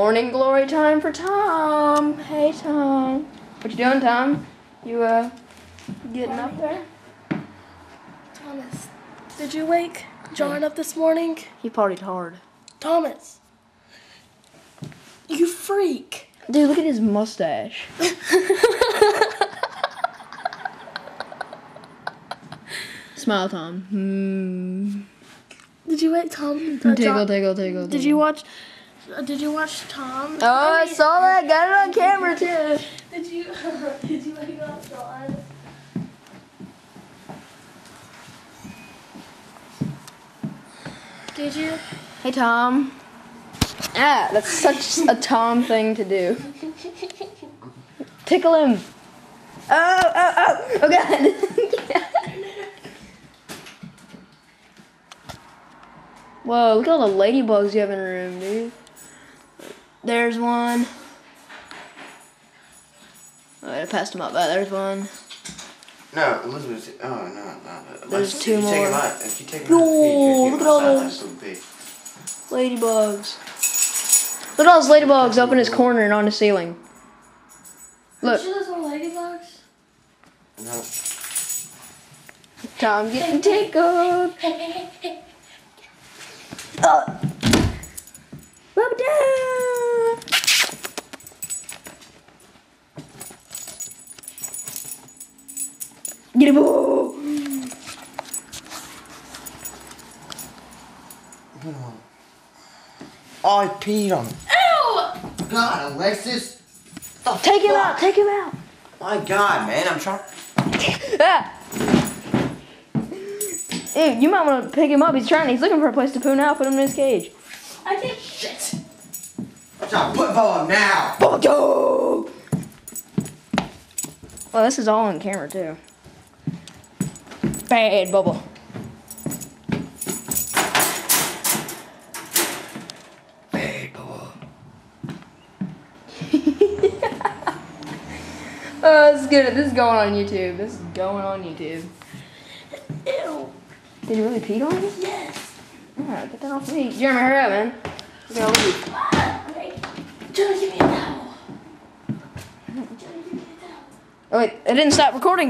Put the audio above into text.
Morning glory time for Tom. Hey, Tom. What you doing, Tom? You, getting up there? Thomas, did you wake John up this morning? He partied hard. Thomas, you freak. Dude, look at his mustache. Smile, Tom. Did you wake Tom? Tickle. Did you watch Tom? Oh, I saw that. Got it on camera, too. Did you wake up John? Did you? Hey, Tom. Ah, that's such a Tom thing to do. Tickle him. Oh, God. Whoa, look at all the ladybugs you have in the room, dude. There's one. Oh, I passed him up. There's one. No, Elizabeth. Oh, no. There's two more. If you take Yo, look at all those ladybugs. Look at all those ladybugs up in his corner and on the ceiling. Look. Are you sure there's no ladybugs? No. Tom getting tickled. Rub it down. Get him. Oh, I peed on him. Ew! God, Alexis. Take him out. Take him out. My God, man, I'm trying. Ah. Ew, you might want to pick him up. He's looking for a place to poo now. Put him in his cage. I did shit. Stop, put Bo up now. Well, this is all on camera, too. Bad bubble. Bad Bo. Oh, this is good. This is going on YouTube. Ew. Did you really pee on me? Yes. Yeah, get that off me. Jeremy, hurry up, man. We're gonna leave. Okay. Johnny, give me a towel. Johnny, give me a towel. Oh, wait. It didn't stop recording.